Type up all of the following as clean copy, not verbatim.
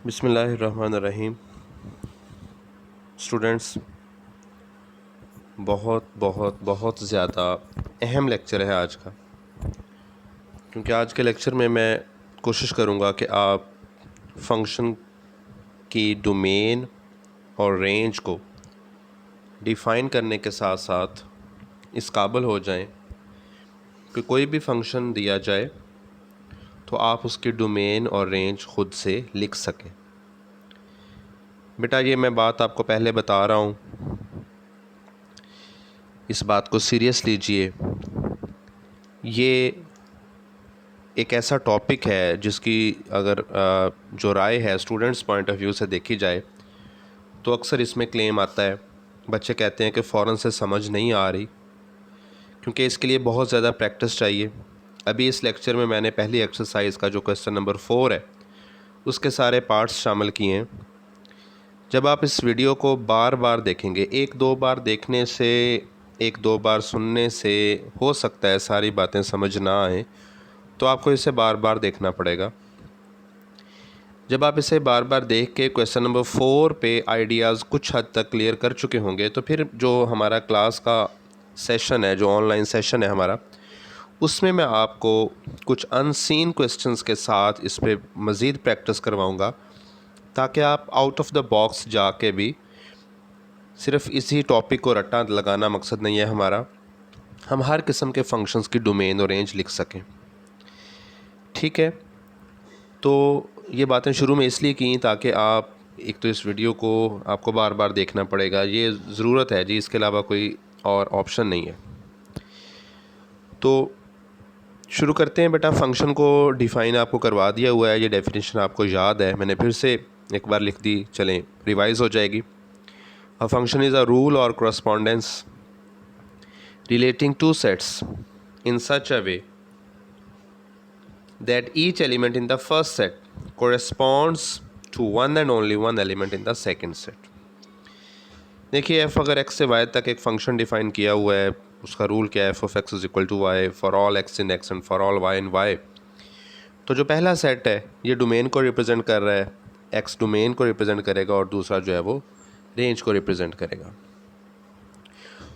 बिस्मिल्लाहिर्रहमानिर्रहीम। स्टूडेंट्स, बहुत बहुत बहुत ज़्यादा अहम लेक्चर है आज का, क्योंकि आज के लेक्चर में मैं कोशिश करूँगा कि आप फंक्शन की डोमेन और रेंज को डिफ़ाइन करने के साथ साथ इस काबिल हो जाएं कि कोई भी फंक्शन दिया जाए तो आप उसकी डोमेन और रेंज ख़ुद से लिख सकें। बेटा, ये मैं बात आपको पहले बता रहा हूँ, इस बात को सीरियस लीजिए। ये एक ऐसा टॉपिक है जिसकी अगर जो राय है स्टूडेंट्स पॉइंट ऑफ व्यू से देखी जाए तो अक्सर इसमें क्लेम आता है, बच्चे कहते हैं कि फ़ौरन से समझ नहीं आ रही, क्योंकि इसके लिए बहुत ज़्यादा प्रैक्टिस चाहिए। अभी इस लेक्चर में मैंने पहली एक्सरसाइज का जो क्वेश्चन नंबर 4 है उसके सारे पार्ट्स शामिल किए हैं। जब आप इस वीडियो को बार बार देखेंगे, एक दो बार देखने से, एक दो बार सुनने से हो सकता है सारी बातें समझ ना आए, तो आपको इसे बार बार देखना पड़ेगा। जब आप इसे बार बार देख के क्वेश्चन नंबर 4 पे आइडियाज़ कुछ हद तक क्लियर कर चुके होंगे, तो फिर जो हमारा क्लास का सेशन है, जो ऑनलाइन सेशन है हमारा, उसमें मैं आपको कुछ अनसीन क्वेश्चंस के साथ इस पे मज़ीद प्रैक्टिस करवाऊंगा, ताकि आप आउट ऑफ द बॉक्स जाके भी, सिर्फ इसी टॉपिक को रट्टा लगाना मकसद नहीं है हमारा, हम हर किस्म के फंक्शंस की डोमेन और रेंज लिख सकें। ठीक है, तो ये बातें शुरू में इसलिए की ताकि आप, एक तो इस वीडियो को आपको बार बार देखना पड़ेगा, ये ज़रूरत है जी, इसके अलावा कोई और ऑप्शन नहीं है। तो शुरू करते हैं बेटा। फंक्शन को डिफ़ाइन आपको करवा दिया हुआ है, ये डेफिनेशन आपको याद है, मैंने फिर से एक बार लिख दी, चलें रिवाइज़ हो जाएगी। अ फंक्शन इज़ अ रूल और correspondence relating two sets in such a way that each element in the first set corresponds to one and only one element in the second set। देखिए, f अगर x से y तक एक function define किया हुआ है, उसका rule क्या है, f of x is equal to y for all x in x and for all y in y। तो जो पहला सेट है ये डोमेन को रिप्रेजेंट कर रहा है, x डोमेन को रिप्रेजेंट करेगा और दूसरा जो है वो रेंज को रिप्रेजेंट करेगा।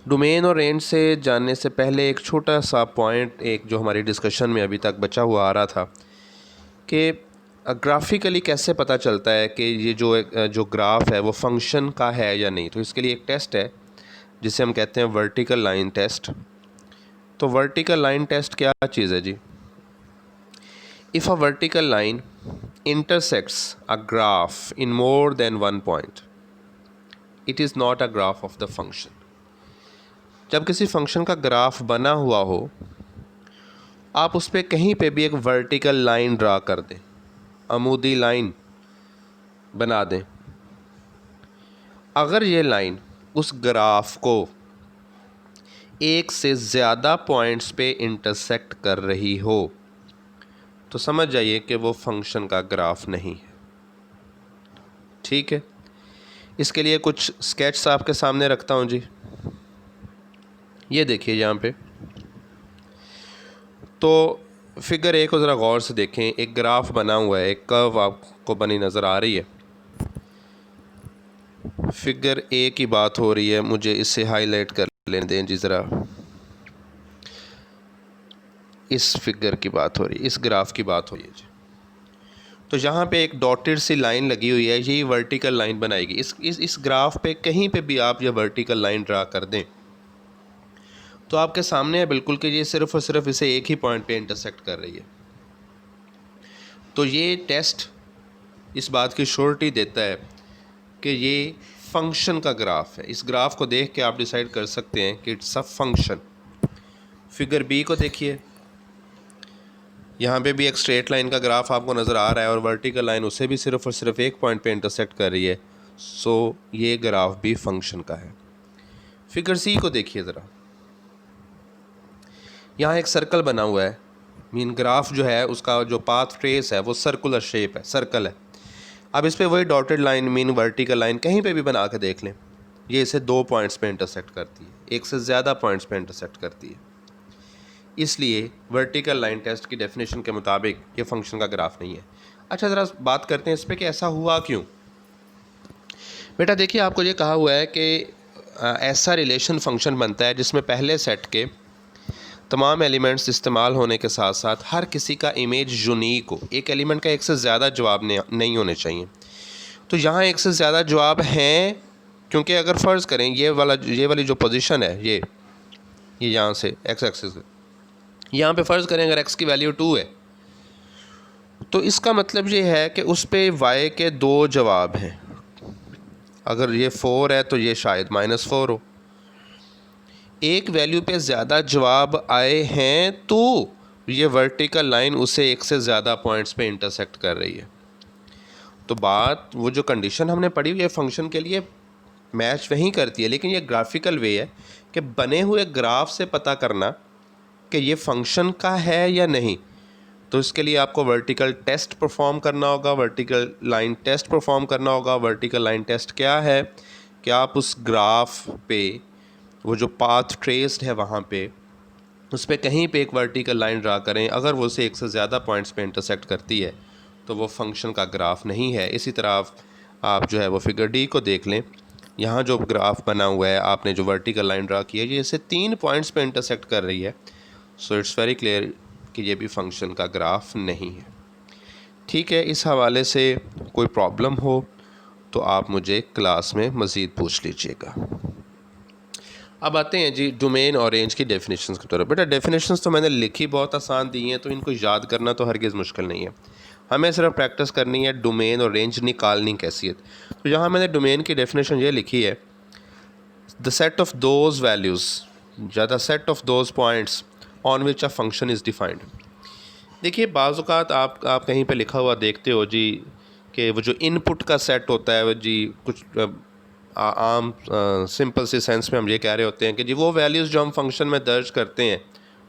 डोमेन और रेंज से जानने से पहले एक छोटा सा पॉइंट, एक जो हमारी डिस्कशन में अभी तक बचा हुआ आ रहा था, कि ग्राफिकली कैसे पता चलता है कि ये जो ग्राफ है वो फंक्शन का है या नहीं। तो इसके लिए एक टेस्ट है जिसे हम कहते हैं वर्टिकल लाइन टेस्ट। तो वर्टिकल लाइन टेस्ट क्या चीज़ है जी? If a vertical line intersects a graph in more than one point, it is not a graph of the function. जब किसी फंक्शन का ग्राफ बना हुआ हो, आप उस पर कहीं पे भी एक वर्टिकल लाइन ड्रा कर दें, अमूदी लाइन बना दें, अगर ये लाइन उस ग्राफ को एक से ज़्यादा पॉइंट्स पे इंटरसेक्ट कर रही हो, तो समझ जाइए कि वो फंक्शन का ग्राफ नहीं है। ठीक है, इसके लिए कुछ स्केच्स आपके सामने रखता हूँ जी। ये देखिए यहाँ पे, तो फिगर ए को ज़रा गौर से देखें। एक ग्राफ बना हुआ है, एक कर्व आपको बनी नज़र आ रही है। फिगर ए की बात हो रही है, मुझे इसे हाईलाइट कर लेने दें जी ज़रा। इस फिगर की बात हो रही है, इस ग्राफ की बात हो रही है जी। तो यहाँ पे एक डॉटेड सी लाइन लगी हुई है, यही वर्टिकल लाइन बनाएगी। इस ग्राफ पे कहीं पे भी आप ये वर्टिकल लाइन ड्रा कर दें तो आपके सामने है बिल्कुल कि ये सिर्फ़ और सिर्फ इसे एक ही पॉइंट पे इंटरसेक्ट कर रही है। तो ये टेस्ट इस बात की श्योरिटी देता है कि ये फंक्शन का ग्राफ है। इस ग्राफ को देख के आप डिसाइड कर सकते हैं कि it's a function. Figure B को देखिए, यहाँ पे भी एक स्ट्रेट लाइन का ग्राफ आपको नज़र आ रहा है और वर्टिकल लाइन उसे भी सिर्फ और सिर्फ एक पॉइंट पे इंटरसेक्ट कर रही है। सो ये ग्राफ भी फंक्शन का है। फिगर सी को देखिए ज़रा, यहाँ एक सर्कल बना हुआ है। मीन ग्राफ जो है उसका जो पाथ ट्रेस है वो सर्कुलर शेप है, सर्कल है। अब इस पर वही dotted line mean vertical line कहीं पे भी बना के देख लें, ये इसे दो पॉइंट्स पे इंटरसेक्ट करती है, एक से ज़्यादा पॉइंट्स पे इंटरसेक्ट करती है। इसलिए वर्टिकल लाइन टेस्ट की डेफिनेशन के मुताबिक ये फंक्शन का ग्राफ नहीं है। अच्छा, ज़रा बात करते हैं इस पर कि ऐसा हुआ क्यों। बेटा देखिए, आपको ये कहा हुआ है कि ऐसा रिलेशन फंक्शन बनता है जिसमें पहले सेट के तमाम एलिमेंट्स इस्तेमाल होने के साथ साथ हर किसी का इमेज यूनिक हो। एक एलिमेंट का एक से ज़्यादा जवाब नहीं होने चाहिए। तो यहाँ एक से ज़्यादा जवाब हैं, क्योंकि अगर फ़र्ज़ करें ये वाली जो पोजीशन है, ये यहाँ से एक्स एक्सिस यहाँ पे फ़र्ज़ करें अगर x की वैल्यू 2 है, तो इसका मतलब ये है कि उस पे y के 2 जवाब हैं। अगर ये 4 है तो ये शायद -4 हो। एक वैल्यू पे ज़्यादा जवाब आए हैं तो ये वर्टिकल लाइन उसे एक से ज़्यादा पॉइंट्स पे इंटरसेक्ट कर रही है। तो बात वो जो कंडीशन हमने पढ़ी हुई है फंक्शन के लिए मैच वहीं करती है, लेकिन ये ग्राफिकल वे है कि बने हुए ग्राफ से पता करना कि ये फंक्शन का है या नहीं। तो इसके लिए आपको वर्टिकल टेस्ट परफॉर्म करना होगा, वर्टिकल लाइन टेस्ट परफॉर्म करना होगा। वर्टिकल लाइन टेस्ट क्या है कि आप उस ग्राफ पे वो जो पाथ ट्रेस्ड है वहाँ पे उस पर कहीं पे एक वर्टिकल लाइन ड्रा करें। अगर वो से एक से ज़्यादा पॉइंट्स पे इंटरसेक्ट करती है तो वो फंक्शन का ग्राफ नहीं है। इसी तरह आप जो है वो फिगर डी को देख लें। यहाँ जो ग्राफ बना हुआ है, आपने जो वर्टिकल लाइन ड्रा की है, ये इसे 3 पॉइंट्स पे इंटरसेक्ट कर रही है। सो इट्स वेरी क्लियर कि ये भी फंक्शन का ग्राफ नहीं है। ठीक है, इस हवाले से कोई प्रॉब्लम हो तो आप मुझे क्लास में मज़ीद पूछ लीजिएगा। अब आते हैं जी डोमेन और रेंज की डेफिनेशंस की तरफ। बेटा डेफिनेशंस तो मैंने लिखी बहुत आसान दी हैं, तो इनको याद करना तो हरगिज़ मुश्किल नहीं है। हमें सिर्फ प्रैक्टिस करनी है डोमेन और रेंज निकालनी कैसियत। तो यहाँ मैंने डोमेन की डेफिनेशन ये लिखी है, the set of those values या the set of those points on which a function is defined. देखिए बाज़ औक़ात आप कहीं पे लिखा हुआ देखते हो जी कि वो जो इनपुट का सेट होता है वो जी कुछ आम सिंपल सी सेंस में हम ये कह रहे होते हैं कि जी वो वैल्यूज़ जो हम फंक्शन में दर्ज करते हैं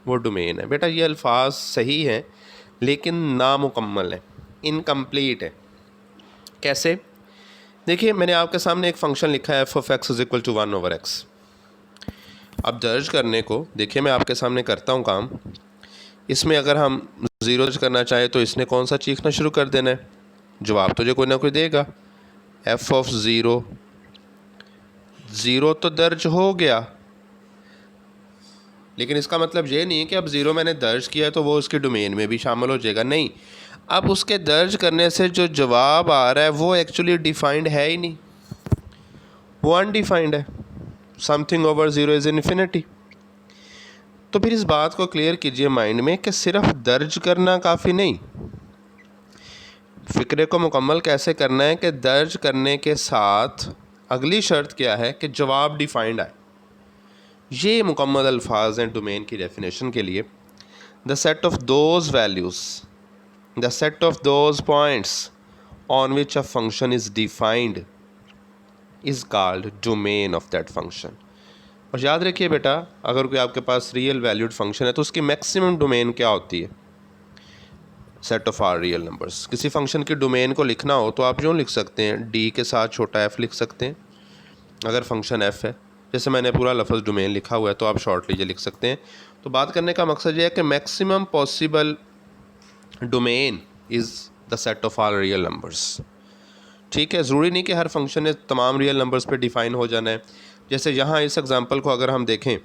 वो डोमेन है। बेटा ये अल्फाज सही हैं लेकिन नामुकम्मल है, इनकम्प्लीट है। कैसे? देखिए मैंने आपके सामने एक फ़ंक्शन लिखा है f(x) = 1/x। अब दर्ज करने को देखिए मैं आपके सामने करता हूँ काम। इसमें अगर हम 0 दर्ज करना चाहें तो इसने कौन सा चीखना शुरू कर देना है, जवाब तो जो कोई ना कोई देगा। f(0) 0 तो दर्ज हो गया, लेकिन इसका मतलब ये नहीं है कि अब 0 मैंने दर्ज किया तो वो उसके डोमेन में भी शामिल हो जाएगा। नहीं, अब उसके दर्ज करने से जो जवाब आ रहा है वो एक्चुअली डिफाइंड है ही नहीं, वो अनडिफाइंड है। Something over 0 is infinity. तो फिर इस बात को क्लियर कीजिए माइंड में कि सिर्फ दर्ज करना काफ़ी नहीं, फ़िक्रे को मुकम्मल कैसे करना है कि दर्ज करने के साथ अगली शर्त क्या है कि जवाब डिफाइंड आए। ये मुकम्मल अल्फाज हैं डोमेन की डेफिनेशन के लिए। The set of those values, the set of those points on which a function is defined is called domain of that function. और याद रखिए बेटा, अगर कोई आपके पास रियल वैल्यूड फंक्शन है तो उसकी मैक्सिमम डोमेन क्या होती है? Set of R real numbers. किसी फंक्शन की डोमेन को लिखना हो तो आप यूँ लिख सकते हैं, डी के साथ छोटा f लिख सकते हैं अगर फंक्शन f है। जैसे मैंने पूरा लफ्ज़ डोमेन लिखा हुआ है तो आप शॉर्टली ये लिख सकते हैं। तो बात करने का मकसद ये है कि maximum possible domain is the set of R real numbers. ठीक है, ज़रूरी नहीं कि हर फंक्शन ने तमाम रियल नंबर्स पे डिफ़ाइन हो जाना है। जैसे यहाँ इस एग्ज़ाम्पल को अगर हम देखें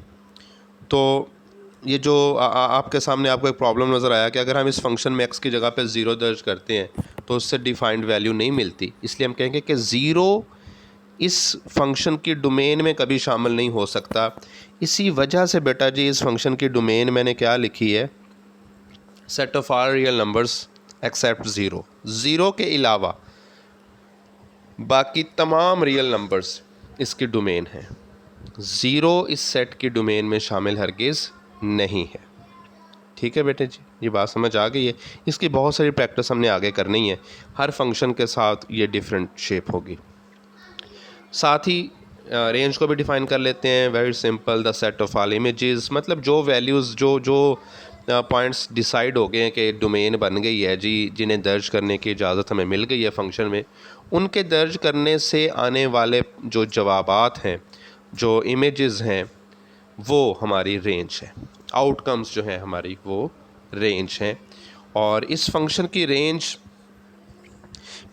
तो ये जो आपके सामने आपको एक प्रॉब्लम नज़र आया कि अगर हम इस फंक्शन में x की जगह पे 0 दर्ज करते हैं तो उससे डिफाइंड वैल्यू नहीं मिलती। इसलिए हम कहेंगे कि 0 इस फंक्शन की डोमेन में कभी शामिल नहीं हो सकता। इसी वजह से बेटा जी इस फंक्शन की डोमेन मैंने क्या लिखी है, set of R real numbers except 0। 0 के अलावा बाकी तमाम रियल नंबर्स इसकी डोमेन है। 0 इस सेट की डोमेन में शामिल हरगिज़ नहीं है। ठीक है बेटे जी, ये बात समझ आ गई है। इसकी बहुत सारी प्रैक्टिस हमने आगे करनी है, हर फंक्शन के साथ ये डिफरेंट शेप होगी। साथ ही रेंज को भी डिफ़ाइन कर लेते हैं। Very simple, the set of all images, मतलब जो वैल्यूज़ जो पॉइंट्स डिसाइड हो गए हैं कि डोमेन बन गई है जी, जिन्हें दर्ज करने की इजाज़त हमें मिल गई है फंक्शन में, उनके दर्ज करने से आने वाले जो जवाबात हैं, जो इमेजेस हैं, वो हमारी रेंज है। आउटकम्स जो हैं हमारी वो रेंज हैं। और इस फंक्शन की रेंज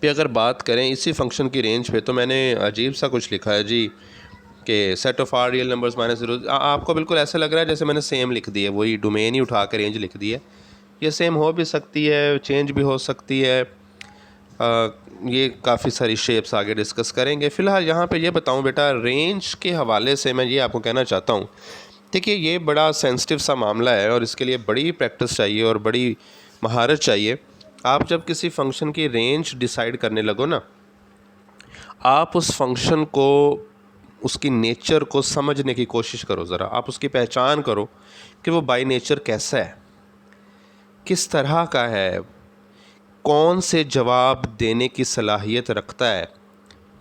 पे अगर बात करें इसी फंक्शन की रेंज पे, तो मैंने अजीब सा कुछ लिखा है जी कि set of R real numbers minus zero. आपको बिल्कुल ऐसा लग रहा है जैसे मैंने सेम लिख दी है, वही डोमेन ही उठा के रेंज लिख दी है। ये सेम हो भी सकती है, चेंज भी हो सकती है। ये काफ़ी सारी शेप्स आगे डिस्कस करेंगे। फ़िलहाल यहाँ पे ये बताऊँ बेटा, रेंज के हवाले से मैं ये आपको कहना चाहता हूँ, देखिए ये बड़ा सेंसिटिव सा मामला है और इसके लिए बड़ी प्रैक्टिस चाहिए और बड़ी महारत चाहिए। आप जब किसी फंक्शन की रेंज डिसाइड करने लगो ना, आप उस फंक्शन को, उसकी नेचर को समझने की कोशिश करो ज़रा। आप उसकी पहचान करो कि वो बाय नेचर कैसा है, किस तरह का है, कौन से जवाब देने की सलाहियत रखता है,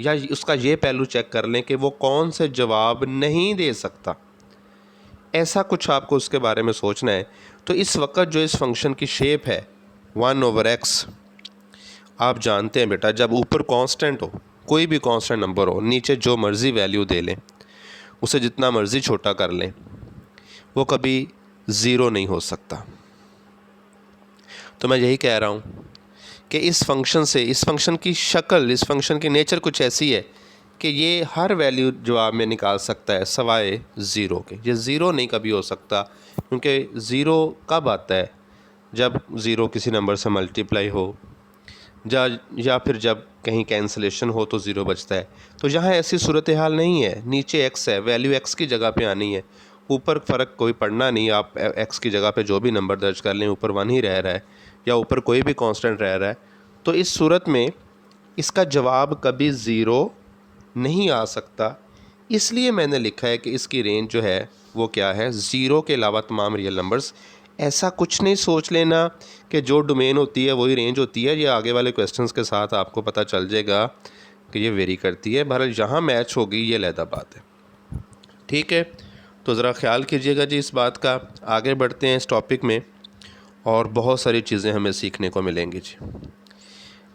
या उसका ये पहलू चेक कर लें कि वो कौन से जवाब नहीं दे सकता। ऐसा कुछ आपको उसके बारे में सोचना है। तो इस वक्त जो इस फंक्शन की शेप है 1/x, आप जानते हैं बेटा, जब ऊपर कांस्टेंट हो, कोई भी कांस्टेंट नंबर हो, नीचे जो मर्ज़ी वैल्यू दे लें, उसे जितना मर्ज़ी छोटा कर लें, वो कभी ज़ीरो नहीं हो सकता। तो मैं यही कह रहा हूँ कि इस फंक्शन से, इस फंक्शन की शक्ल, इस फंक्शन की नेचर कुछ ऐसी है कि ये हर वैल्यू जवाब में निकाल सकता है सवाए ज़ीरो के। ये ज़ीरो नहीं कभी हो सकता, क्योंकि ज़ीरो कब आता है? जब ज़ीरो किसी नंबर से मल्टीप्लाई हो, या फिर जब कहीं कैंसलेशन हो तो ज़ीरो बचता है। तो यहाँ ऐसी सूरत हाल नहीं है। नीचे x है, वैल्यू x की जगह पे आनी है, ऊपर फ़र्क कोई पड़ना नहीं। आप x की जगह पे जो भी नंबर दर्ज कर लें, ऊपर 1 ही रह रहा है, या ऊपर कोई भी कांस्टेंट रह रहा है। तो इस सूरत में इसका जवाब कभी ज़ीरो नहीं आ सकता। इसलिए मैंने लिखा है कि इसकी रेंज जो है वो क्या है, ज़ीरो के अलावा तमाम रियल नंबर्स। ऐसा कुछ नहीं सोच लेना कि जो डोमेन होती है वही रेंज होती है। ये आगे वाले क्वेश्चंस के साथ आपको पता चल जाएगा कि ये वेरी करती है। बहरहाल जहाँ मैच होगी ये अलहदा बात है, ठीक है। तो ज़रा ख्याल कीजिएगा जी इस बात का। आगे बढ़ते हैं इस टॉपिक में, और बहुत सारी चीज़ें हमें सीखने को मिलेंगी जी।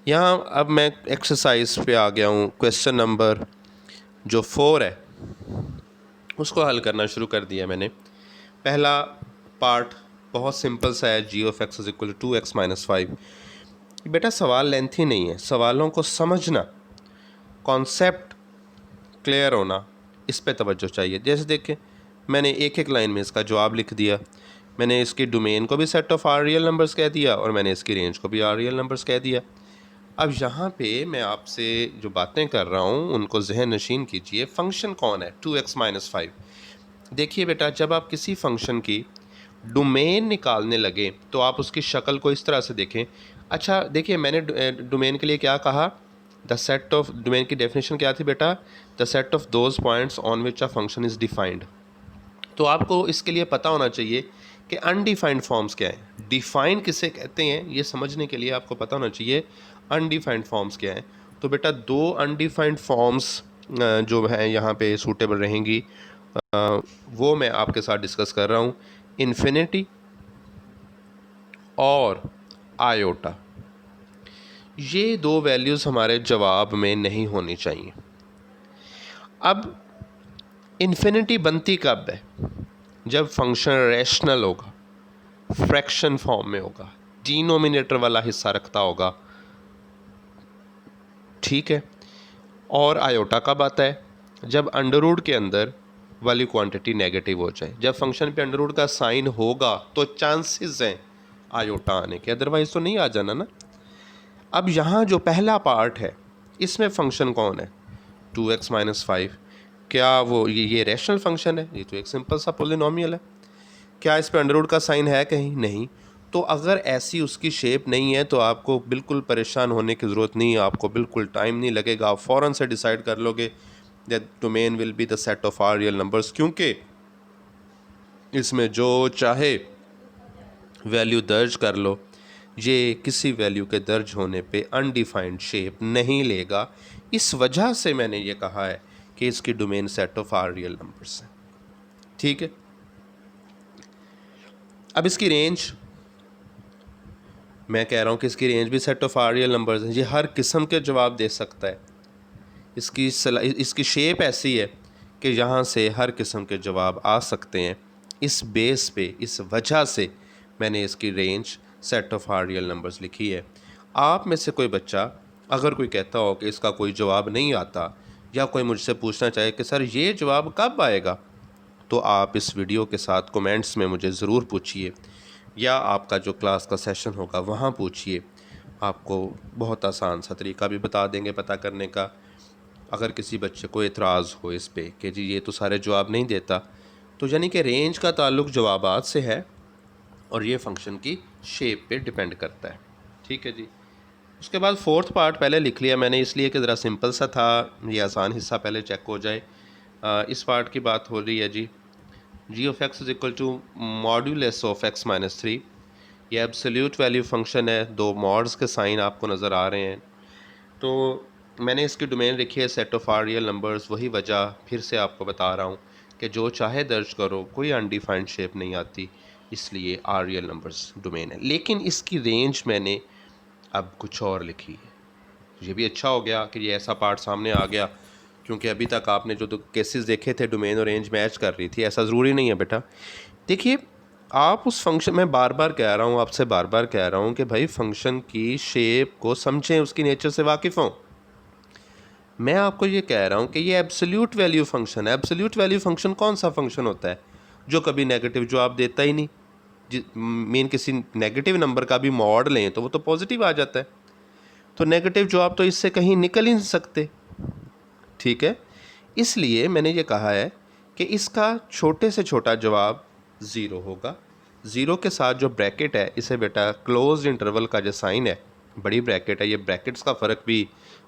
यहाँ अब मैं एक्सरसाइज पे आ गया हूँ। क्वेश्चन नंबर जो 4 है उसको हल करना शुरू कर दिया मैंने। पहला पार्ट बहुत सिंपल सा है, g of x is equal to 2x minus 5। बेटा सवाल लेंथी नहीं है, सवालों को समझना, कॉन्सेप्ट क्लियर होना, इस पे तवज्जो चाहिए। जैसे देखें, मैंने एक एक लाइन में इसका जवाब लिख दिया। मैंने इसकी डोमेन को भी set of R real numbers कह दिया, और मैंने इसकी रेंज को भी आर रियल नंबर्स कह दिया। अब यहाँ पे मैं आपसे जो बातें कर रहा हूँ उनको जहन नशीन कीजिए। फंक्शन कौन है 2x माइनस 5? देखिए बेटा, जब आप किसी फंक्शन की डोमेन निकालने लगे तो आप उसकी शक्ल को इस तरह से देखें। अच्छा देखिए, मैंने डोमेन के लिए क्या कहा, द सेट ऑफ, डोमेन की डेफिनेशन क्या थी बेटा, the set of those points on which a function is defined. तो आपको इसके लिए पता होना चाहिए कि अनडिफाइंड फॉर्म्स क्या हैं, डिफाइंड किसे कहते हैं, ये समझने के लिए आपको पता होना चाहिए अनडिफाइंड फॉर्म्स क्या हैं। तो बेटा दो अनडिफाइंड फॉर्म्स जो हैं यहाँ पे सूटेबल रहेंगी, वो मैं आपके साथ डिस्कस कर रहा हूँ। इन्फिनिटी और आयोटा, ये दो वैल्यूज़ हमारे जवाब में नहीं होनी चाहिए। अब इन्फिनिटी बनती कब है? जब फंक्शन रैशनल होगा, फ्रैक्शन फॉर्म में होगा, डिनोमिनेटर वाला हिस्सा रखता होगा, ठीक है। और आयोटा कब आता है? जब अंडरवुड के अंदर वाली क्वांटिटी नेगेटिव हो जाए। जब फंक्शन पे अंडरवुड का साइन होगा तो चांसेस हैं आयोटा आने के, अदरवाइज तो नहीं आ जाना ना। अब यहाँ जो पहला पार्ट है इसमें फंक्शन कौन है 2x माइनस 5? क्या वो ये रैशनल फंक्शन है? ये तो एक सिंपल सा पोलिनोमियल है। क्या इस पे अंडरवुड का साइन है कहीं? नहीं। तो अगर ऐसी उसकी शेप नहीं है तो आपको बिल्कुल परेशान होने की ज़रूरत नहीं है, आपको बिल्कुल टाइम नहीं लगेगा, आप फ़ौरन से डिसाइड कर लोगे that domain will be the set of R real numbers, क्योंकि इसमें जो चाहे वैल्यू दर्ज कर लो, ये किसी वैल्यू के दर्ज होने पे अनडिफाइंड शेप नहीं लेगा। इस वजह से मैंने ये कहा है कि इसकी domain set of R real numbers है, ठीक है। अब इसकी रेंज, मैं कह रहा हूँ कि इसकी रेंज भी set of R real numbers है। ये हर किस्म के जवाब दे सकता है। इसकी शेप ऐसी है कि यहाँ से हर किस्म के जवाब आ सकते हैं। इस बेस पे, इस वजह से मैंने इसकी range set of R real numbers लिखी है। आप में से कोई बच्चा अगर कोई कहता हो कि इसका कोई जवाब नहीं आता, या कोई मुझसे पूछना चाहे कि सर ये जवाब कब आएगा, तो आप इस वीडियो के साथ कमेंट्स में मुझे ज़रूर पूछिए, या आपका जो क्लास का सेशन होगा वहाँ पूछिए। आपको बहुत आसान सा तरीका भी बता देंगे पता करने का। अगर किसी बच्चे को एतराज़ हो इस पे कि जी ये तो सारे जवाब नहीं देता, तो यानी कि रेंज का ताल्लुक़ जवाबात से है और ये फंक्शन की शेप पे डिपेंड करता है। ठीक है जी। उसके बाद फोर्थ पार्ट पहले लिख लिया मैंने, इसलिए कि ज़रा सिंपल सा था, ये आसान हिस्सा पहले चेक हो जाए। इस पार्ट की बात हो रही है g of x is equal to modulus of x minus 3। ये एब्सोल्यूट वैल्यू फंक्शन है, दो मॉड्स के साइन आपको नज़र आ रहे हैं। तो मैंने इसकी डोमेन लिखी है set of R real numbers. वही वजह फिर से आपको बता रहा हूँ कि जो चाहे दर्ज करो, कोई अनडिफाइंड शेप नहीं आती, इसलिए आर रियल नंबर्स डोमेन है। लेकिन इसकी रेंज मैंने अब कुछ और लिखी है। ये भी अच्छा हो गया कि ये ऐसा पार्ट सामने आ गया, क्योंकि अभी तक आपने जो केसेस देखे थे डोमेन और रेंज मैच कर रही थी, ऐसा ज़रूरी नहीं है बेटा। देखिए, आप उस फंक्शन में बार बार कह रहा हूँ, आपसे बार बार कह रहा हूँ कि भाई फंक्शन की शेप को समझें, उसकी नेचर से वाकिफ़ हों। मैं आपको ये कह रहा हूँ कि ये एब्सोल्यूट वैल्यू फंक्शन है। एब्सोल्यूट वैल्यू फंक्शन कौन सा फंक्शन होता है? जो कभी नेगेटिव जवाब देता ही नहीं। मीन किसी नेगेटिव नंबर का भी मॉड लें तो वो तो पॉजिटिव आ जाता है, तो नेगेटिव जवाब तो इससे कहीं निकल ही नहीं सकते। ठीक है, इसलिए मैंने ये कहा है कि इसका छोटे से छोटा जवाब ज़ीरो होगा। ज़ीरो के साथ जो ब्रैकेट है, इसे बेटा क्लोज इंटरवल का जो साइन है, बड़ी ब्रैकेट है। ये ब्रैकेट्स का फ़र्क भी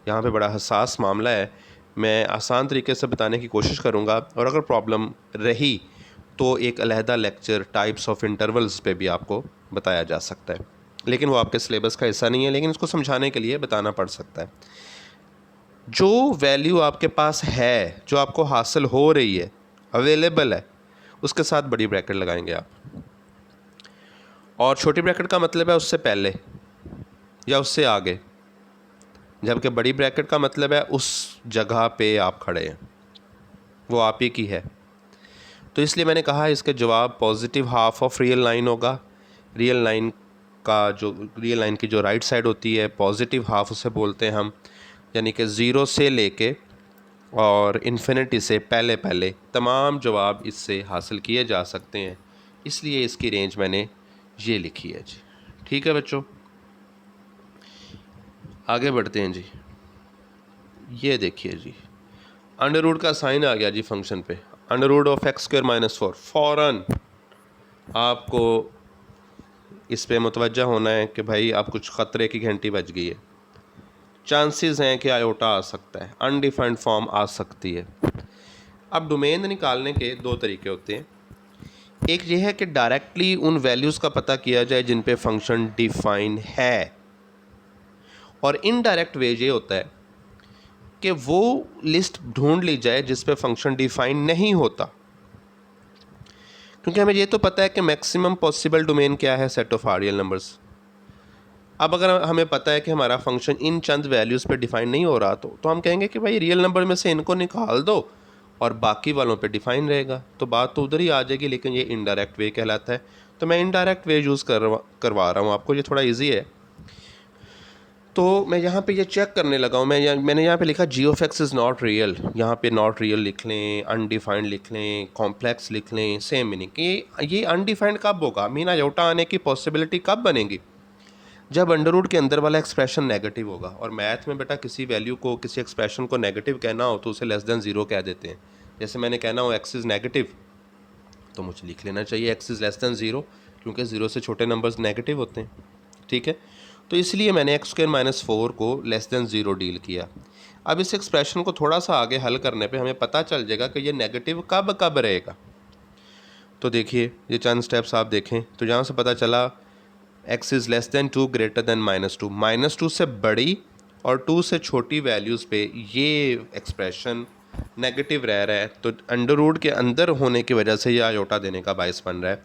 यहाँ पे बड़ा हसास मामला है। मैं आसान तरीके से बताने की कोशिश करूँगा, और अगर प्रॉब्लम रही तो एक अलहदा लेक्चर टाइप्स ऑफ इंटरवल्स पे भी आपको बताया जा सकता है, लेकिन वो आपके सिलेबस का हिस्सा नहीं है, लेकिन इसको समझाने के लिए बताना पड़ सकता है। जो वैल्यू आपके पास है, जो आपको हासिल हो रही है, अवेलेबल है, उसके साथ बड़ी ब्रैकेट लगाएंगे आप। और छोटी ब्रैकेट का मतलब है उससे पहले या उससे आगे, जबकि बड़ी ब्रैकेट का मतलब है उस जगह पे आप खड़े हैं, वो आप ही की है। तो इसलिए मैंने कहा इसके जवाब positive half of real line होगा। रियल लाइन की जो राइट साइड होती है, पॉजिटिव हाफ उसे बोलते हैं हम, यानी कि ज़ीरो से लेके और इन्फिनिटी से पहले पहले तमाम जवाब इससे हासिल किए जा सकते हैं। इसलिए इसकी रेंज मैंने ये लिखी है जी। ठीक है बच्चों, आगे बढ़ते हैं जी। ये देखिए जी, अंडर रूट का साइन आ गया जी फंक्शन पे। Under root of X square minus 4, फ़ौरन आपको इस पे मुतवज्जा होना है कि भाई आप कुछ ख़तरे की घंटी बज गई है। चांसेस हैं कि आयोटा आ सकता है, अनडिफाइंड फॉर्म आ सकती है। अब डोमेन निकालने के दो तरीके होते हैं। एक ये है कि डायरेक्टली उन वैल्यूज़ का पता किया जाए जिन पे फंक्शन डिफाइन है, और इनडायरेक्ट वे ये होता है कि वो लिस्ट ढूंढ ली जाए जिस पे फंक्शन डिफाइन नहीं होता। क्योंकि हमें ये तो पता है कि मैक्सिमम पॉसिबल डोमेन क्या है, set of R real numbers. अब अगर हमें पता है कि हमारा फंक्शन इन चंद वैल्यूज़ पे डिफाइन नहीं हो रहा, तो हम कहेंगे कि भाई रियल नंबर में से इनको निकाल दो और बाकी वालों पे डिफाइन रहेगा, तो बात तो उधर ही आ जाएगी। लेकिन ये इनडायरेक्ट वे कहलाता है, तो मैं इनडायरेक्ट वे यूज़ करवा रहा हूँ आपको, ये थोड़ा ईजी है। तो मैं यहाँ पे ये चेक करने लगा हूँ। मैंने यहाँ पे लिखा g of x is not real. यहाँ पे नॉट रियल लिख लें, अनडिफाइंड लिख लें, कॉम्प्लेक्स लिख लें, सेम मीनिंग। ये अनडिफाइंड कब होगा, मीन आयोटा आने की पॉसिबिलिटी कब बनेगी? जब अंडर रूट के अंदर वाला एक्सप्रेशन नेगेटिव होगा। और मैथ में बेटा किसी वैल्यू को, किसी एक्सप्रेशन को नेगेटिव कहना हो तो उसे लेस देन ज़ीरो कह देते हैं। जैसे मैंने कहना हो एक्स इज़ नेगेटिव, तो मुझे लिख लेना चाहिए x is less than zero, क्योंकि ज़ीरो से छोटे नंबर्स नेगेटिव होते हैं। ठीक है, तो इसलिए मैंने एक्स स्क्वायर माइनस 4 को लेस देन ज़ीरो डील किया। अब इस एक्सप्रेशन को थोड़ा सा आगे हल करने पे हमें पता चल जाएगा कि ये नेगेटिव कब कब रहेगा। तो देखिए, ये चंद स्टेप्स आप देखें तो यहाँ से पता चला x is less than 2 greater than -2। -2 से बड़ी और 2 से छोटी वैल्यूज़ पे ये एक्सप्रेशन नेगेटिव रह रहा है, तो अंडर रूट के अंदर होने की वजह से ये आयोटा देने का बायस बन रहा है।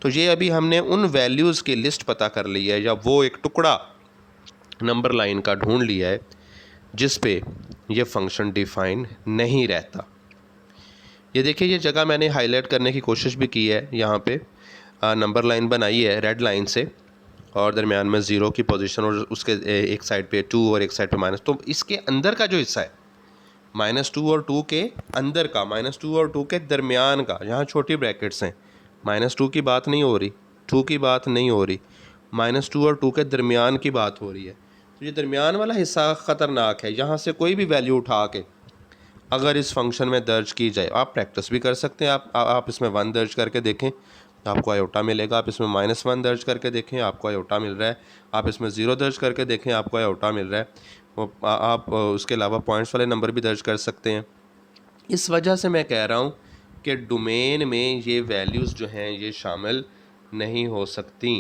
तो ये अभी हमने उन वैल्यूज़ की लिस्ट पता कर ली है, या वो एक टुकड़ा नंबर लाइन का ढूंढ लिया है जिस पे ये फंक्शन डिफाइन नहीं रहता। ये देखिए, ये जगह मैंने हाईलाइट करने की कोशिश भी की है। यहाँ पे नंबर लाइन बनाई है रेड लाइन से, और दरमियान में ज़ीरो की पोजीशन और उसके एक साइड पे 2 और एक साइड पे माइनस, तो इसके अंदर का जो हिस्सा है -2 और 2 के अंदर का, -2 और 2 के दरमियान का, यहाँ छोटी ब्रैकेट्स हैं, -2 की बात नहीं हो रही, 2 की बात नहीं हो रही, -2 और 2 के दरमियान की बात हो रही है। तो ये दरमियान वाला हिस्सा ख़तरनाक है। यहाँ से कोई भी वैल्यू उठा के अगर इस फंक्शन में दर्ज की जाए, आप प्रैक्टिस भी कर सकते हैं। आप इसमें 1 दर्ज करके देखें, आपको आयोटा मिलेगा। आप इसमें -1 दर्ज करके देखें, आपको आयोटा मिल रहा है। आप इसमें 0 दर्ज करके देखें, आपको आयोटा मिल रहा है। आप उसके अलावा पॉइंट्स वाले नंबर भी दर्ज कर सकते हैं। इस वजह से मैं कह रहा हूँ कि डोमेन में ये वैल्यूज़ जो हैं ये शामिल नहीं हो सकती।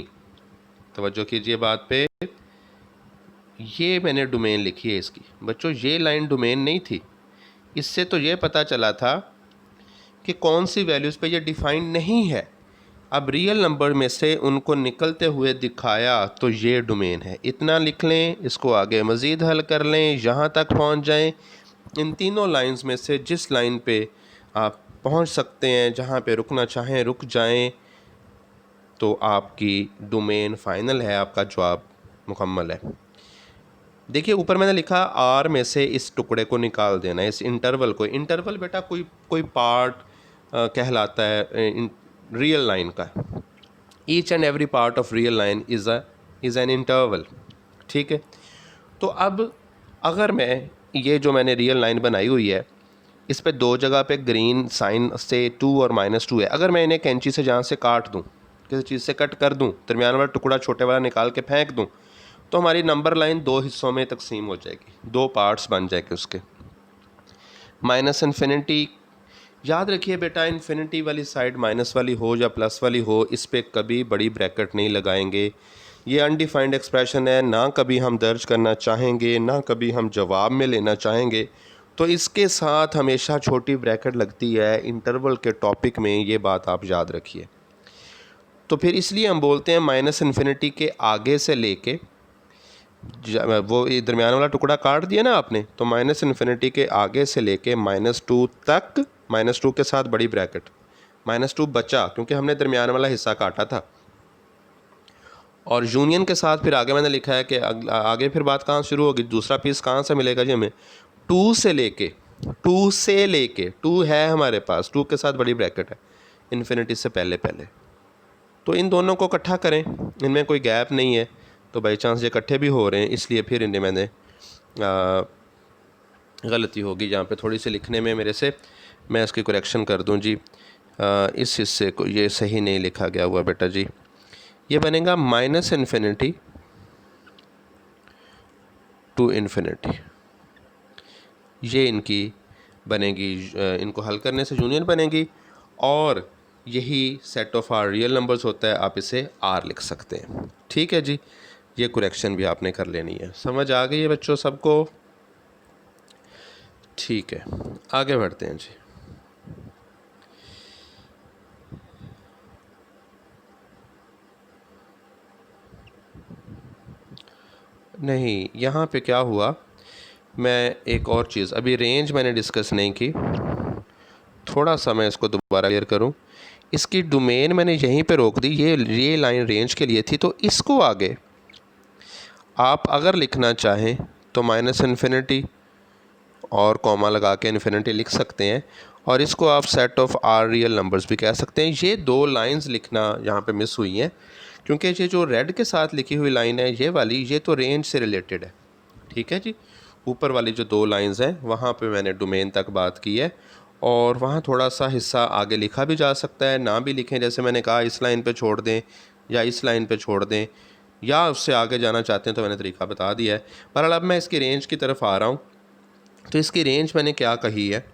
तवज्जो कीजिए बात पे। ये मैंने डोमेन लिखी है इसकी। बच्चों ये लाइन डोमेन नहीं थी। इससे तो ये पता चला था कि कौन सी वैल्यूज़ पे ये डिफ़ाइन नहीं है। अब रियल नंबर में से उनको निकलते हुए दिखाया तो ये डोमेन है। इतना लिख लें, इसको आगे मज़ीद हल कर लें, यहाँ तक पहुँच जाएं। इन तीनों लाइंस में से जिस लाइन पे आप पहुँच सकते हैं, जहाँ पे रुकना चाहें रुक जाएं, तो आपकी डोमेन फ़ाइनल है, आपका जवाब मुकम्मल है। देखिए ऊपर मैंने लिखा आर में से इस टुकड़े को निकाल देना है, इस इंटरवल को। इंटरवल बेटा कोई पार्ट कहलाता है रियल लाइन का। Each and every part of real line is an interval. ठीक है, तो अब अगर मैं ये जो मैंने रियल लाइन बनाई हुई है, इस पे दो जगह पे ग्रीन साइन से 2 और -2 है। अगर मैं इन्हें कैंची से जहाँ से काट दूँ, किसी चीज़ से कट कर दूँ, दरमियान वाला टुकड़ा छोटे वाला निकाल के फेंक दूँ, तो हमारी नंबर लाइन 2 हिस्सों में तकसीम हो जाएगी, 2 पार्ट्स बन जाएंगे उसके। माइनस इन्फिनिटी, याद रखिए बेटा, इन्फिनिटी वाली साइड माइनस वाली हो या प्लस वाली हो, इस पर कभी बड़ी ब्रैकेट नहीं लगाएंगे। ये अनडिफाइंड एक्सप्रेशन है, ना कभी हम दर्ज करना चाहेंगे, ना कभी हम जवाब में लेना चाहेंगे, तो इसके साथ हमेशा छोटी ब्रैकेट लगती है इंटरवल के टॉपिक में। ये बात आप याद रखिए। तो फिर इसलिए हम बोलते हैं माइनस इन्फिनिटी के आगे से लेके, वो दरमियान वाला टुकड़ा काट दिया ना आपने, तो माइनस इन्फिनिटी के आगे से लेके -2 तक, -2 के साथ बड़ी ब्रैकेट, -2 बचा क्योंकि हमने दरमियान वाला हिस्सा काटा था। और यूनियन के साथ फिर आगे मैंने लिखा है कि आगे फिर बात कहाँ शुरू होगी, दूसरा पीस कहाँ से मिलेगा जी हमें, 2 से लेके 2 है हमारे पास, 2 के साथ बड़ी ब्रैकेट है इन्फिनिटी से पहले। तो इन दोनों को इकट्ठा करें, इनमें कोई गैप नहीं है, तो बाई चांस ये इकट्ठे भी हो रहे हैं, इसलिए फिर इन्हें मैंने गलती होगी जहाँ पे थोड़ी सी लिखने में मेरे से, मैं इसकी करेक्शन कर दूँ जी। इस हिस्से को ये सही नहीं लिखा गया हुआ बेटा जी, ये बनेगा -इन्फिनिटी टू इन्फिनिटी। ये इनकी बनेगी, इनको हल करने से यूनियन बनेगी, और यही set of R real numbers होता है, आप इसे आर लिख सकते हैं। ठीक है जी, ये करेक्शन भी आपने कर लेनी है। समझ आ गई है बच्चों सबको? ठीक है, आगे बढ़ते हैं जी। नहीं, यहाँ पे क्या हुआ, मैं एक और चीज़, अभी रेंज मैंने डिस्कस नहीं की, थोड़ा सा मैं इसको दोबारा क्लियर करूँ। इसकी डोमेन मैंने यहीं पे रोक दी, ये लाइन रेंज के लिए थी, तो इसको आगे आप अगर लिखना चाहें तो -इन्फिनिटी और कॉमा लगा के इन्फिनिटी लिख सकते हैं, और इसको आप set of R real numbers भी कह सकते हैं। ये दो लाइंस लिखना यहाँ पे मिस हुई हैं, क्योंकि ये जो रेड के साथ लिखी हुई लाइन है ये वाली, ये तो रेंज से रिलेटेड है। ठीक है जी, ऊपर वाली जो 2 लाइंस हैं वहाँ पे मैंने डोमेन तक बात की है, और वहाँ थोड़ा सा हिस्सा आगे लिखा भी जा सकता है, ना भी लिखें, जैसे मैंने कहा इस लाइन पे छोड़ दें या इस लाइन पे छोड़ दें, या उससे आगे जाना चाहते हैं तो मैंने तरीका बता दिया है। पर अब मैं इसकी रेंज की तरफ आ रहा हूँ, तो इसकी रेंज मैंने क्या कही है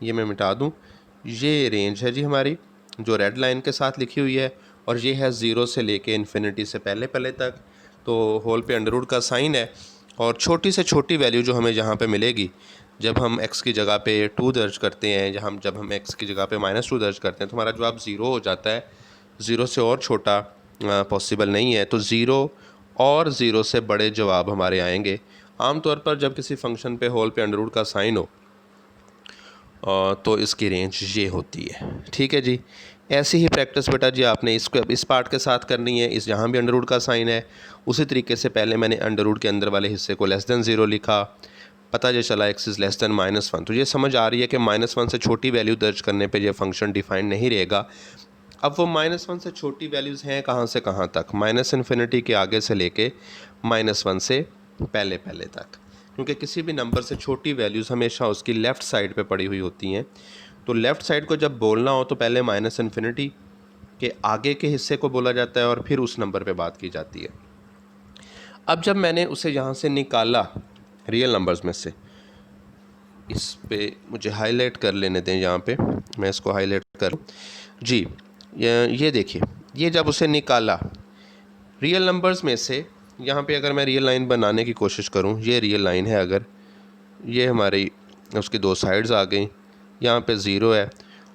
ये मैं मिटा दूँ। ये रेंज है जी हमारी, जो रेड लाइन के साथ लिखी हुई है, और ये है 0 से लेके इन्फिनिटी से पहले तक, तो होल पे अंडरवुड का साइन है, और छोटी से छोटी वैल्यू जो हमें यहाँ पे मिलेगी जब हम x की जगह पे 2 दर्ज करते हैं, जब हम x की जगह पे -2 दर्ज करते हैं, तो हमारा जवाब 0 हो जाता है। 0 से और छोटा पॉसिबल नहीं है, तो 0 और 0 से बड़े जवाब हमारे आएंगे। आमतौर पर जब किसी फंक्शन पे होल पे अंडरवुड का साइन हो तो इसकी रेंज ये होती है। ठीक है जी, ऐसी ही प्रैक्टिस बेटा जी आपने इसको इस पार्ट के साथ करनी है। इस जहाँ भी अंडर रूट का साइन है उसी तरीके से पहले मैंने अंडर रूट के अंदर वाले हिस्से को लेस देन 0 लिखा, पता जो चला x इज़ लेस देन -1। तो ये समझ आ रही है कि -1 से छोटी वैल्यू दर्ज करने पे ये फंक्शन डिफाइन नहीं रहेगा। अब वो -1 से छोटी वैल्यूज़ हैं कहाँ से कहाँ तक, -इन्फिनिटी के आगे से लेके -1 से पहले पहले तक, क्योंकि किसी भी नंबर से छोटी वैल्यूज़ हमेशा उसकी लेफ़्ट साइड पे पड़ी हुई होती हैं। तो लेफ़्ट साइड को जब बोलना हो तो पहले -इन्फिनिटी के आगे के हिस्से को बोला जाता है और फिर उस नंबर पे बात की जाती है। अब जब मैंने उसे यहाँ से निकाला रियल नंबर्स में से, इस पे मुझे हाईलाइट कर लेने दें, यहाँ पे मैं इसको हाईलाइट करूँ जी। ये देखिए, ये जब उसे निकाला रियल नंबर्स में से, यहाँ पे अगर मैं रियल लाइन बनाने की कोशिश करूँ, ये रियल लाइन है, अगर ये हमारी उसकी दो साइड्स आ गई, यहाँ पे 0 है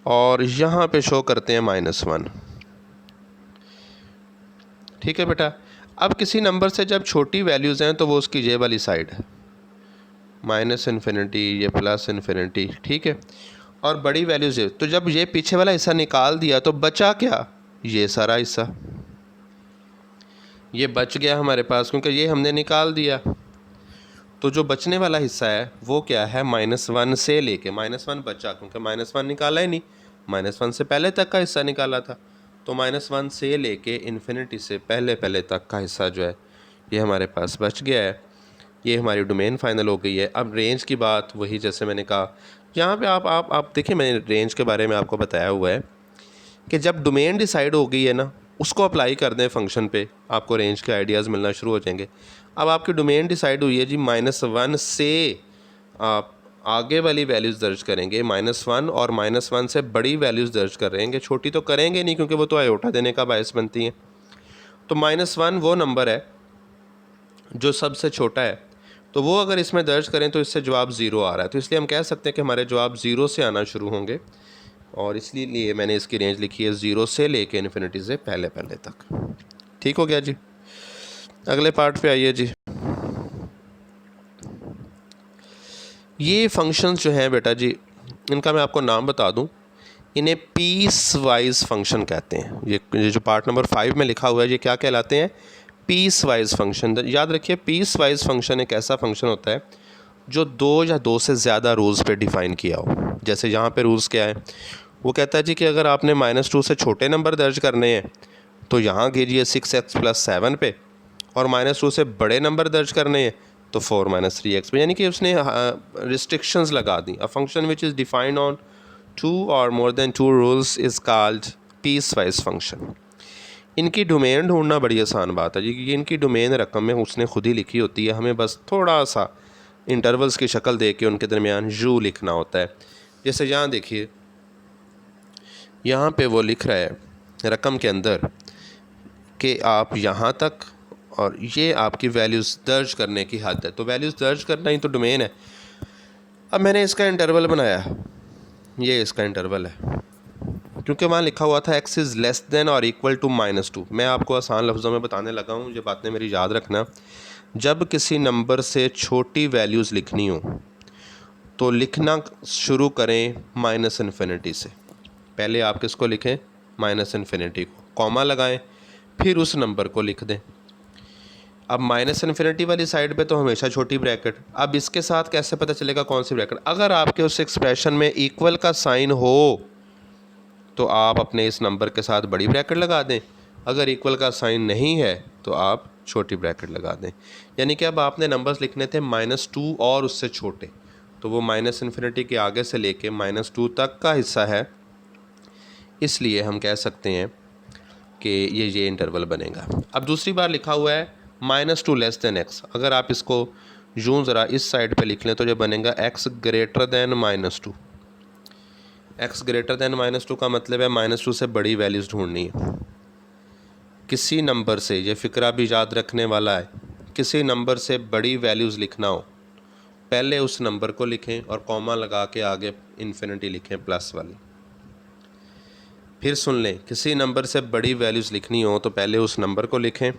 और यहाँ पे शो करते हैं -1। ठीक है बेटा। अब किसी नंबर से जब छोटी वैल्यूज़ हैं तो वो उसकी ये वाली साइड है, -इन्फिनिटी, ये +इन्फिनिटी, ठीक है। और बड़ी वैल्यूज़ है, तो जब ये पीछे वाला हिस्सा निकाल दिया तो बचा क्या, ये सारा हिस्सा ये बच गया हमारे पास, क्योंकि ये हमने निकाल दिया। तो जो बचने वाला हिस्सा है वो क्या है, -1 से लेके, -1 बचा क्योंकि -1 निकाला ही नहीं, -1 से पहले तक का हिस्सा निकाला था। तो -1 से लेके इन्फिनिटी से पहले पहले तक का हिस्सा जो है ये हमारे पास बच गया है। ये हमारी डोमेन फाइनल हो गई है। अब रेंज की बात वही जैसे मैंने कहा, यहाँ पे आप देखिए, मैंने रेंज के बारे में आपको बताया हुआ है कि जब डोमेन डिसाइड हो गई है ना, उसको अप्लाई कर दें फंक्शन पे, आपको रेंज के आइडियाज़ मिलना शुरू हो जाएंगे। अब आपकी डोमेन डिसाइड हुई है जी, -1 से आप आगे वाली वैल्यूज़ दर्ज करेंगे, -1 और -1 से बड़ी वैल्यूज़ दर्ज करेंगे, छोटी तो करेंगे नहीं क्योंकि वो तो आयोटा देने का बायस बनती हैं। तो -1 वो नंबर है जो सबसे छोटा है, तो वो अगर इसमें दर्ज करें तो इससे जवाब 0 आ रहा है। तो इसलिए हम कह सकते हैं कि हमारे जवाब 0 से आना शुरू होंगे, और इसलिए मैंने इसकी रेंज लिखी है 0 से लेके इन्फिनिटी से पहले पहले तक। ठीक हो गया जी। अगले पार्ट पे आइए जी। ये फंक्शंस जो हैं बेटा जी, इनका मैं आपको नाम बता दूं, इन्हें पीस वाइज फंक्शन कहते हैं। ये जो पार्ट नंबर 5 में लिखा हुआ है, ये क्या कहलाते हैं, पीस वाइज फंक्शन। याद रखिए, पीस वाइज फंक्शन एक ऐसा फंक्शन होता है जो 2 या 2 से ज़्यादा रूल्स पे डिफ़ाइन किया हो। जैसे यहाँ पे रूल्स क्या है, वो कहता है जी कि अगर आपने -2 से छोटे नंबर दर्ज करने हैं तो यहाँ कीजिए 6x + 7 पे, और -2 से बड़े नंबर दर्ज करने हैं तो 4 - 3x पे। यानी कि उसने रिस्ट्रिक्शंस लगा दी। A function which is defined on 2 और more than 2 rules is called piecewise function. इनकी डोमेन ढूंढना बड़ी आसान बात है जी, क्योंकि इनकी डोमेन रकम में उसने खुद ही लिखी होती है, हमें बस थोड़ा सा इंटरवल्स की शक्ल दे के उनके दरमियान यू लिखना होता है। जैसे यहाँ देखिए, यहाँ पे वो लिख रहा है रकम के अंदर कि आप यहाँ तक, और ये आपकी वैल्यूज़ दर्ज करने की हद है। तो वैल्यूज़ दर्ज करना ही तो डोमेन है। अब मैंने इसका इंटरवल बनाया, ये इसका इंटरवल है, क्योंकि वहाँ लिखा हुआ था x इज़ लेस देन और इक्वल टू -2। मैं आपको आसान लफ्ज़ों में बताने लगा हूँ, ये बातें मेरी याद रखना। जब किसी नंबर से छोटी वैल्यूज़ लिखनी हो तो लिखना शुरू करें -इन्फिनिटी से। पहले आप किसको लिखें, -इन्फिनिटी को, कॉमा लगाएं, फिर उस नंबर को लिख दें। अब -इन्फिनिटी वाली साइड पे तो हमेशा छोटी ब्रैकेट। अब इसके साथ कैसे पता चलेगा कौन सी ब्रैकेट, अगर आपके उस एक्सप्रेशन में इक्वल का साइन हो तो आप अपने इस नंबर के साथ बड़ी ब्रैकेट लगा दें, अगर इक्वल का साइन नहीं है तो आप छोटी ब्रैकेट लगा दें। यानी कि अब आपने नंबर्स लिखने थे -2 और उससे छोटे, तो वो -इन्फिनिटी के आगे से लेके -2 तक का हिस्सा है, इसलिए हम कह सकते हैं कि ये इंटरवल बनेगा। अब दूसरी बार लिखा हुआ है -2 लेस देन x। अगर आप इसको यूँ ज़रा इस साइड पे लिख लें तो ये बनेगा x greater than -2। x greater than -2 का मतलब है -2 से बड़ी वैल्यूज़ ढूंढनी है। किसी नंबर से, ये फ़िक्रा भी याद रखने वाला है, किसी नंबर से बड़ी वैल्यूज़ लिखना हो, पहले उस नंबर को लिखें और कॉमा लगा के आगे इन्फिनिटी लिखें प्लस वाली। फिर सुन लें, किसी नंबर से बड़ी वैल्यूज़ लिखनी हो तो पहले उस नंबर को लिखें,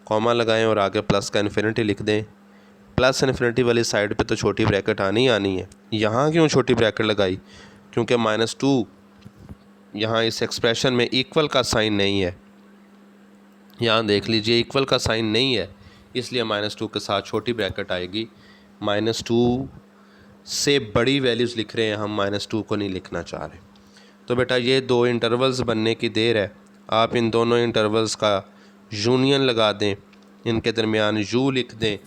कॉमा लगाएं और आगे प्लस का इन्फिनिटी लिख दें। प्लस इन्फिनिटी वाली साइड पे तो छोटी ब्रैकेट आनी ही आनी है। यहाँ क्यों छोटी ब्रैकेट लगाई, क्योंकि -2 यहाँ इस एक्सप्रेशन में इक्वल का साइन नहीं है, यहाँ देख लीजिए इक्वल का साइन नहीं है, इसलिए -2 के साथ छोटी ब्रैकेट आएगी। -2 से बड़ी वैल्यूज़ लिख रहे हैं हम, -2 को नहीं लिखना चाह रहे। तो बेटा ये दो इंटरवल्स बनने की देर है, आप इन दोनों इंटरवल्स का यूनियन लगा दें, इनके दरमियान u लिख दें,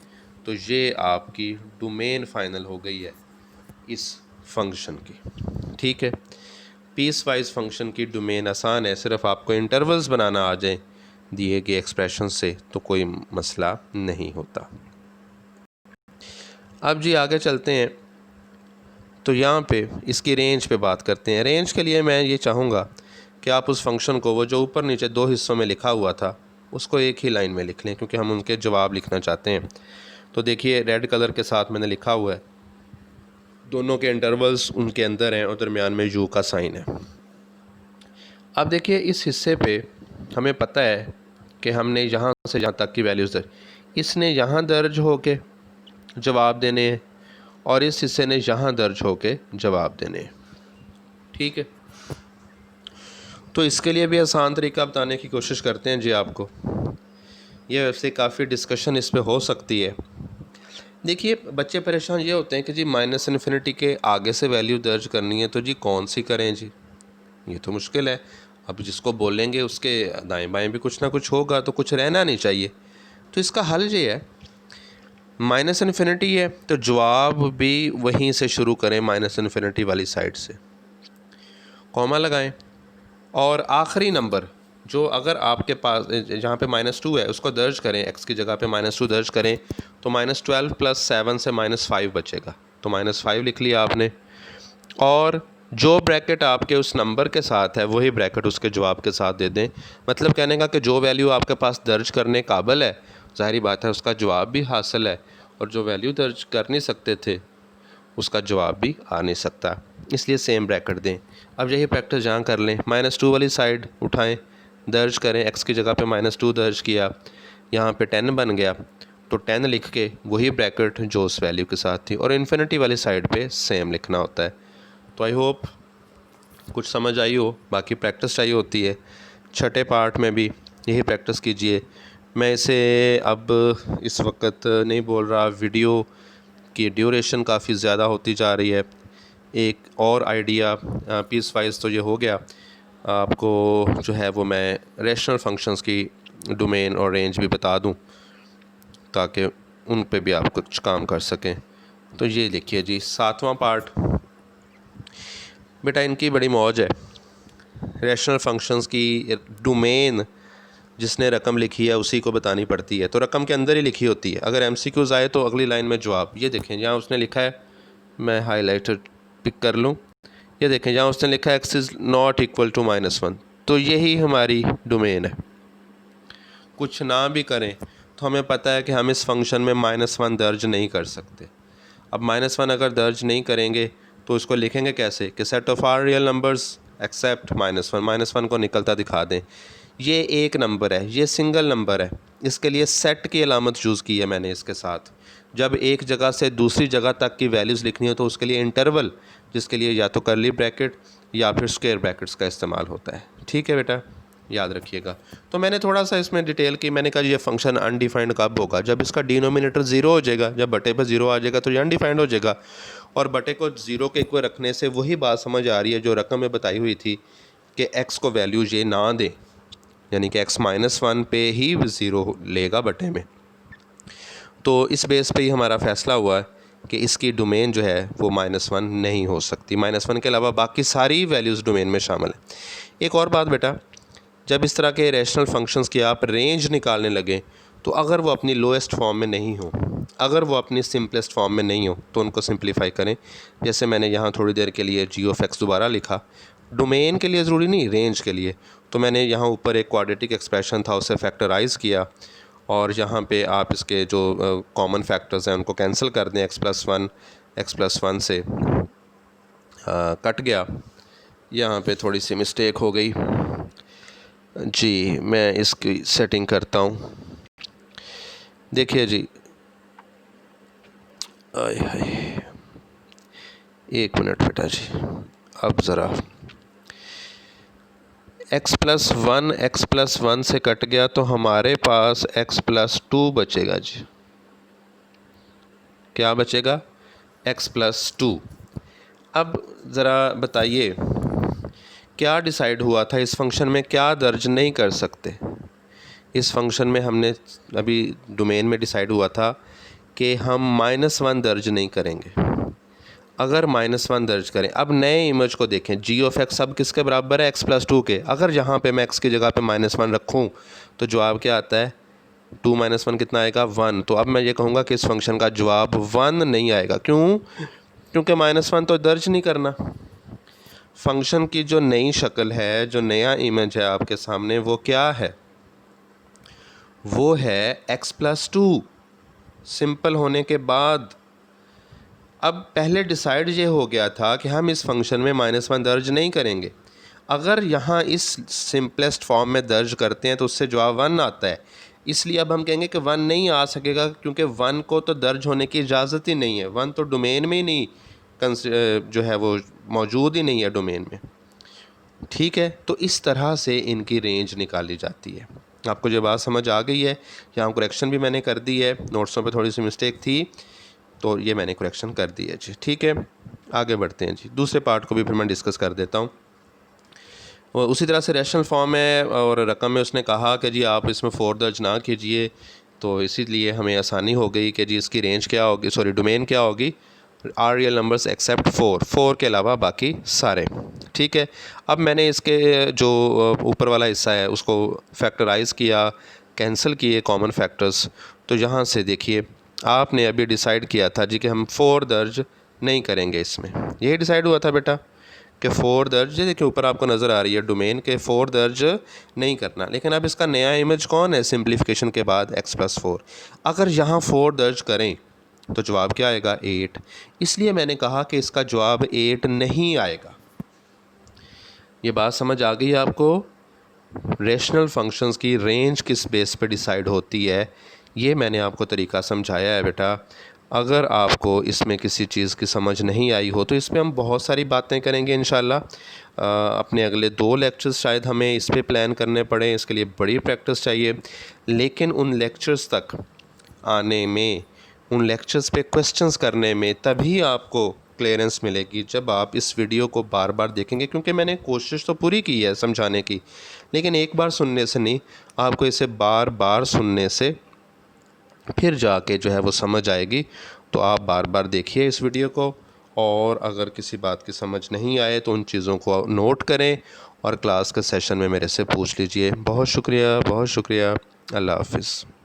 तो ये आपकी डोमेन फाइनल हो गई है इस फंक्शन की। ठीक है, पीस वाइज फंक्शन की डोमेन आसान है, सिर्फ आपको इंटरवल्स बनाना आ जाए दिए गए एक्सप्रेशन से तो कोई मसला नहीं होता। अब जी आगे चलते हैं, तो यहाँ पे इसकी रेंज पे बात करते हैं। रेंज के लिए मैं ये चाहूँगा कि आप उस फंक्शन को, वो जो ऊपर नीचे दो हिस्सों में लिखा हुआ था, उसको एक ही लाइन में लिख लें, क्योंकि हम उनके जवाब लिखना चाहते हैं। तो देखिए रेड कलर के साथ मैंने लिखा हुआ है, दोनों के इंटरवल्स उनके अंदर हैं और दरमियान में u का साइन है। अब देखिए इस हिस्से पे हमें पता है कि हमने यहाँ से यहाँ तक की वैल्यूज़ दर्ज, इसने यहाँ दर्ज होके जवाब देने हैं और इस हिस्से ने यहाँ दर्ज होके जवाब देने हैं। ठीक है, तो इसके लिए भी आसान तरीका बताने की कोशिश करते हैं जी आपको। ये वैसे काफ़ी डिस्कशन इस पे हो सकती है। देखिए बच्चे परेशान ये होते हैं कि जी -∞ के आगे से वैल्यू दर्ज करनी है, तो जी कौन सी करें जी, ये तो मुश्किल है। अब जिसको बोलेंगे उसके दाएं बाएं भी कुछ ना कुछ होगा, तो कुछ रहना नहीं चाहिए। तो इसका हल ये है, -∞ है तो जवाब भी वहीं से शुरू करें, -∞ वाली साइड से कॉमा लगाएं, और आखिरी नंबर जो अगर आपके पास जहाँ पे -2 है उसको दर्ज करें, x की जगह पे -2 दर्ज करें, तो -12 + 7 से -5 बचेगा, तो -5 लिख लिया आपने। और जो ब्रैकेट आपके उस नंबर के साथ है वही ब्रैकेट उसके जवाब के साथ दे दें। मतलब कहने का कि जो वैल्यू आपके पास दर्ज करने काबिल है, ज़ाहिर बात है उसका जवाब भी हासिल है, और जो वैल्यू दर्ज कर नहीं सकते थे उसका जवाब भी आ नहीं सकता, इसलिए सेम ब्रैकेट दें। अब यही प्रैक्टिस जहाँ कर लें, -2 वाली साइड उठाएं, दर्ज करें, x की जगह पे -2 दर्ज किया, यहाँ पे 10 बन गया, तो 10 लिख के वही ब्रैकेट जो उस वैल्यू के साथ थी, और इन्फिनिटी वाली साइड पे सेम लिखना होता है। तो आई होप कुछ समझ आई हो, बाकी प्रैक्टिस चाहिए होती है। छठे पार्ट में भी यही प्रैक्टिस कीजिए। मैं इसे अब इस वक्त नहीं बोल रहा, वीडियो की ड्यूरेशन काफ़ी ज़्यादा होती जा रही है। एक और आइडिया पीस वाइज तो ये हो गया, आपको जो है वो मैं रैशनल फंक्शंस की डोमेन और रेंज भी बता दूं, ताकि उन पे भी आप कुछ काम कर सकें। तो ये देखिए जी 7वां पार्ट, बेटा इनकी बड़ी मौज है। रैशनल फंक्शंस की डोमेन जिसने रकम लिखी है उसी को बतानी पड़ती है, तो रकम के अंदर ही लिखी होती है। अगर MCQs आए तो अगली लाइन में जवाब, ये देखें यहाँ उसने लिखा है, मैं हाईलाइटर पिक कर लूँ, ये देखें यहाँ उसने लिखा है x is not equal to -1, तो यही हमारी डोमेन है। कुछ ना भी करें तो हमें पता है कि हम इस फंक्शन में -1 दर्ज नहीं कर सकते। अब -1 अगर दर्ज नहीं करेंगे तो इसको लिखेंगे कैसे कि set of R real numbers except -1 को निकलता दिखा दें। ये एक नंबर है, ये सिंगल नंबर है, इसके लिए सेट की अलामत यूज़ की है मैंने इसके साथ। जब एक जगह से दूसरी जगह तक की वैल्यूज़ लिखनी हो तो उसके लिए इंटरवल, जिसके लिए या तो कर्ली ब्रैकेट या फिर स्क्वायर ब्रैकेट्स का इस्तेमाल होता है। ठीक है बेटा, याद रखिएगा। तो मैंने थोड़ा सा इसमें डिटेल की, मैंने कहा ये फंक्शन अनडिफाइंड कब होगा, जब इसका डिनोमिनेटर 0 हो जाएगा, जब बटे पर 0 आ जाएगा तो ये अनडिफाइंड हो जाएगा। और बटे को 0 के इक्वल रखने से वही बात समझ आ रही है जो रकम में बताई हुई थी कि x को वैल्यू ये ना दें, यानी कि x -1 पे ही 0 लेगा बटे में। तो इस बेस पे ही हमारा फ़ैसला हुआ है कि इसकी डोमेन जो है वो -1 नहीं हो सकती। -1 के अलावा बाकी सारी वैल्यूज़ डोमेन में शामिल है। एक और बात बेटा, जब इस तरह के रैशनल फंक्शंस की आप रेंज निकालने लगें तो अगर वो अपनी लोएस्ट फॉर्म में नहीं हो, अगर वो अपनी सिंपलेस्ट फॉर्म में नहीं हो, तो उनको सिंप्लीफाई करें। जैसे मैंने यहाँ थोड़ी देर के लिए g(x) दोबारा लिखा, डोमेन के लिए ज़रूरी नहीं, रेंज के लिए। तो मैंने यहाँ ऊपर एक क्वाड्रेटिक एक्सप्रेशन था उसे फैक्टराइज़ किया, और यहाँ पे आप इसके जो कॉमन फैक्टर्स हैं उनको कैंसिल कर दें, x+1 से कट गया। यहाँ पे थोड़ी सी मिस्टेक हो गई जी, मैं इसकी सेटिंग करता हूँ। देखिए जी, आय हाय, एक मिनट बेटा जी, अब ज़रा x+1 से कट गया तो हमारे पास x+2 बचेगा जी। क्या बचेगा? x+2। अब ज़रा बताइए क्या डिसाइड हुआ था इस फंक्शन में, क्या दर्ज नहीं कर सकते? इस फंक्शन में हमने अभी डोमेन में डिसाइड हुआ था कि हम -1 दर्ज नहीं करेंगे। अगर -1 दर्ज करें, अब नए इमेज को देखें, g(x) अब किसके बराबर है? x+2 के। अगर यहाँ पे मैं x की जगह पे -1 रखूँ तो जवाब क्या आता है? 2 - 1 कितना आएगा? 1। तो अब मैं ये कहूँगा कि इस फंक्शन का जवाब 1 नहीं आएगा। क्यों? क्योंकि -1 तो दर्ज नहीं करना। फंक्शन की जो नई शक्ल है, जो नया इमेज है आपके सामने, वो क्या है? वो है x+2 सिंपल होने के बाद। अब पहले डिसाइड ये हो गया था कि हम इस फंक्शन में -1 दर्ज नहीं करेंगे। अगर यहाँ इस सिंपलेस्ट फॉर्म में दर्ज करते हैं तो उससे जवाब 1 आता है। इसलिए अब हम कहेंगे कि 1 नहीं आ सकेगा, क्योंकि 1 को तो दर्ज होने की इजाज़त ही नहीं है। 1 तो डोमेन में ही नहीं जो है वो मौजूद ही नहीं है डोमेन में। ठीक है, तो इस तरह से इनकी रेंज निकाली जाती है। आपको जो बात समझ आ गई है, यहाँ करेक्शन भी मैंने कर दी है, नोट्सों पे थोड़ी सी मिस्टेक थी तो ये मैंने करेक्शन कर दी है जी। ठीक है, आगे बढ़ते हैं जी। दूसरे पार्ट को भी फिर मैं डिस्कस कर देता हूँ। और उसी तरह से रैशनल फॉर्म है और रकम में उसने कहा कि जी आप इसमें 4 दर्ज ना कीजिए, तो इसीलिए हमें आसानी हो गई कि जी इसकी रेंज क्या होगी, सॉरी डोमेन क्या होगी? आर रियल नंबर्स एक्सेप्ट 4 के अलावा बाकी सारे। ठीक है, अब मैंने इसके जो ऊपर वाला हिस्सा है उसको फैक्टराइज़ किया, कैंसिल किए कॉमन फैक्टर्स। तो यहाँ से देखिए आपने अभी डिसाइड किया था जी कि हम 4 दर्ज नहीं करेंगे इसमें। यही डिसाइड हुआ था बेटा कि 4 दर्ज, देखिए ऊपर आपको नज़र आ रही है डोमेन के 4 दर्ज नहीं करना। लेकिन अब इसका नया इमेज कौन है सिंप्लीफिकेशन के बाद? x+4। अगर यहाँ 4 दर्ज करें तो जवाब क्या आएगा? 8। इसलिए मैंने कहा कि इसका जवाब 8 नहीं आएगा। ये बात समझ आ गई आपको? रेशनल फंक्शंस की रेंज किस बेस पे डिसाइड होती है, ये मैंने आपको तरीका समझाया है बेटा। अगर आपको इसमें किसी चीज़ की समझ नहीं आई हो तो इस पर हम बहुत सारी बातें करेंगे इंशाल्लाह। अपने अगले 2 लेक्चर्स शायद हमें इस पर प्लान करने पड़े, इसके लिए बड़ी प्रैक्टिस चाहिए। लेकिन उन लेक्चर्स तक आने में, उन लेक्चर्स पे क्वेश्चंस करने में तभी आपको क्लियरेंस मिलेगी जब आप इस वीडियो को बार बार देखेंगे। क्योंकि मैंने कोशिश तो पूरी की है समझाने की, लेकिन एक बार सुनने से नहीं, आपको इसे बार बार सुनने से फिर जाके जो है वो समझ आएगी। तो आप बार बार देखिए इस वीडियो को, और अगर किसी बात की समझ नहीं आए तो उन चीज़ों को नोट करें और क्लास के सेशन में मेरे से पूछ लीजिए। बहुत शुक्रिया, बहुत शुक्रिया। अल्लाह हाफ़िज़।